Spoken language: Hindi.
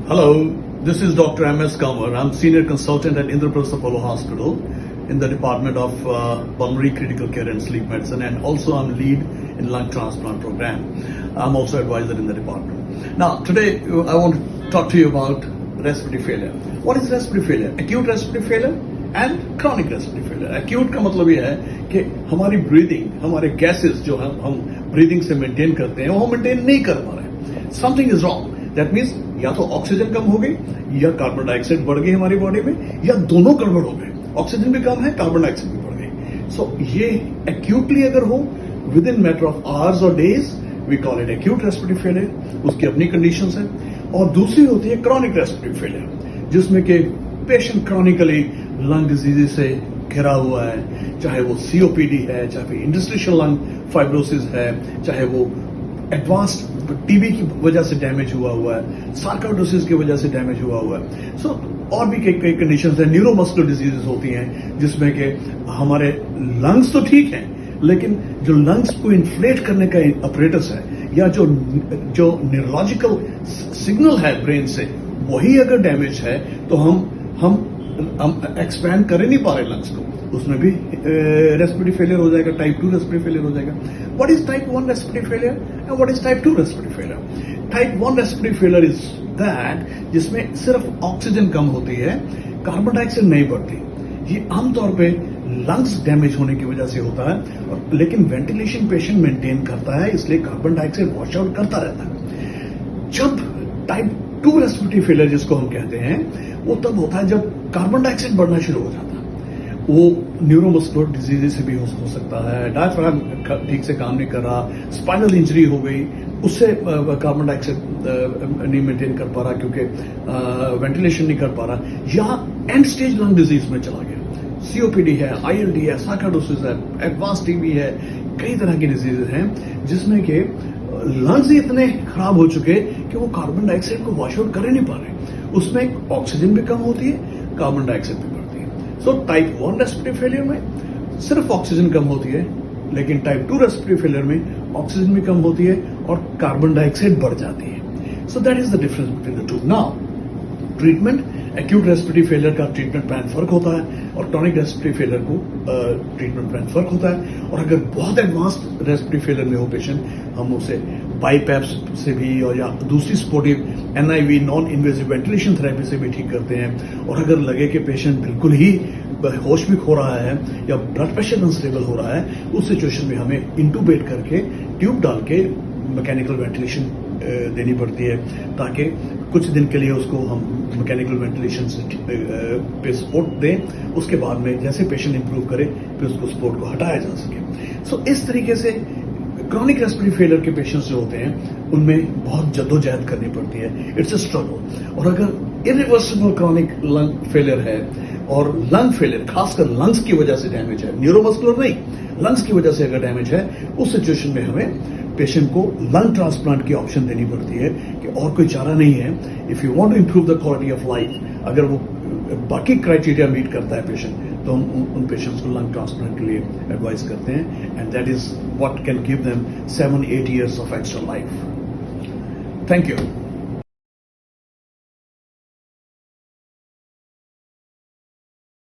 Hello, this is Dr. M.S. Kamar. I'm Senior Consultant at Indraprastha Apollo Hospital in the Department of Pulmonary Critical Care and Sleep Medicine, and also I'm lead in lung transplant program. I'm also advisor in the department. Now, today I want to talk to you about respiratory failure. What is respiratory failure? Acute respiratory failure and chronic respiratory failure. Acute का मतलब ये है कि हमारी ब्रीदिंग, हमारे गैसेस जो हम ब्रीदिंग से मेंटेन करते हैं वो हम मेंटेन नहीं कर पा रहे. Something is wrong. That means या तो ऑक्सीजन कम हो गई या कार्बन डाइऑक्साइड बढ़ गई हमारी बॉडी में, या दोनों गड़बड़ हो गए. ऑक्सीजन भी कम है, कार्बन डाइऑक्साइड भी बढ़ गई. सो ये एक्यूटली अगर हो within matter of hours और days, we call it acute respiratory failure. उसकी अपनी कंडीशंस है. और दूसरी होती है क्रॉनिक रेस्पिरेटरी फेलियर, जिसमें कि पेशेंट क्रॉनिकली लंग डिजीज से घिरा हुआ है, चाहे वो सीओपीडी है, चाहे इंटरस्टिशियल लंग फाइब्रोसिस है, चाहे वो एडवांस्ड टीबी की वजह से डैमेज हुआ है, सार्कोइडोसिस की वजह से डैमेज हुआ है. सो और भी कई कंडीशंस है. न्यूरोमस्कुलर डिजीजेस होती हैं जिसमें कि हमारे लंग्स तो ठीक हैं, लेकिन जो लंग्स को इन्फ्लेट करने का अपरेटस है, या जो न्यूरोलॉजिकल सिग्नल है ब्रेन से, वही अगर डैमेज है तो हम एक्सपैंड कर नहीं पा रहे लंग्स को, उसमें भी रेस्पिरेटरी फेलियर हो जाएगा. टाइप 2 रेस्पिरेटरी फेलियर हो जाएगा. What is type 1 respiratory failure and what is type 2 respiratory failure? Type 1 respiratory failure is that जिसमें सिर्फ ऑक्सीजन कम होती है, कार्बन डाइऑक्साइड नहीं बढ़ती. ये आमतौर पे लंग्स डैमेज होने की वजह से होता है, लेकिन वेंटिलेशन पेशेंट मेंटेन करता है, इसलिए कार्बन डाइऑक्साइड वॉश आउट करता रहता है. जब टाइप 2 रेस्पिरेटरी फेलियर जिसको हम कहते हैं, वो तब होता है जब कार्बन डाइऑक्साइड बढ़ना शुरू हो जाता है. वो न्यूरोमस्कुलर डिजीज से भी हो सकता है, डायफ्राम ठीक से काम नहीं कर रहा, स्पाइनल इंजरी हो गई, उससे कार्बन डाइऑक्साइड नहीं मेंटेन कर पा रहा क्योंकि वेंटिलेशन नहीं कर पा रहा, या एंड स्टेज लंग डिजीज में चला गया. सीओपीडी है, आईएलडी है, सार्कोइडोसिस है, एडवांस टीबी है, कई तरह की डिजीज हैं जिसमें कि लंग्स इतने खराब हो चुके कि वो कार्बन डाइऑक्साइड को वॉश आउट कर नहीं पा रहे. उसमें ऑक्सीजन भी कम होती है, कार्बन डाइऑक्साइड भी बढ़ती है. सो टाइप 1 रेस्पिरेटरी फेलियर में सिर्फ ऑक्सीजन कम होती है, लेकिन टाइप 2 रेस्पिरेटरी फेलियर में ऑक्सीजन भी कम होती है और कार्बन डाइऑक्साइड बढ़ जाती है. So that is the difference between the two. Now treatment, acute respiratory failure का ट्रीटमेंट प्लान फर्क होता है और टॉनिक रेस्पिरेटरी फेलियर को ट्रीटमेंट प्लान फर्क होता है. और अगर बहुत एडवांस्ड रेस्पिरेटरी फेलियर में हो पेशेंट, हम उसे बाईपैप्स से भी और या दूसरी supportive NIV non invasive ventilation therapy से भी ठीक करते हैं. और अगर लगे कि पेशेंट बिल्कुल ही होश भी खो रहा है या ब्लड प्रेशर अनस्टेबल हो रहा है, उस सिचुएशन में हमें इंटूबेट करके ट्यूब डाल के मैकेनिकल वेंटिलेशन देनी पड़ती है, ताकि कुछ दिन के लिए उसको हम मैकेनिकल वेंटिलेशन से पे सपोर्ट दें. उसके बाद में जैसे पेशेंट इंप्रूव करे फिर उसको सपोर्ट को हटाया जा सके. सो इस तरीके से क्रॉनिक रेस्पिरेटरी फेलियर के पेशेंट्स जो होते हैं उनमें बहुत जद्दोजहद करनी पड़ती है. It's a struggle. और अगर इरिवर्सिबल क्रॉनिक लंग फेलियर है और लंग फेलियर खासकर लंग्स की वजह से डैमेज है, न्यूरोमस्कुलर नहीं, लंग्स की वजह से अगर डैमेज है, उस सिचुएशन में हमें पेशेंट को लंग ट्रांसप्लांट की ऑप्शन देनी पड़ती है कि और कोई चारा नहीं है. If you want to improve the quality of life, अगर वो बाकी क्राइटेरिया मीट करता है पेशेंट, तो हम उन पेशेंट्स को लंग ट्रांसप्लांट के लिए एडवाइस करते हैं. And that is what can give them 7-8 years of extra life. Thank you.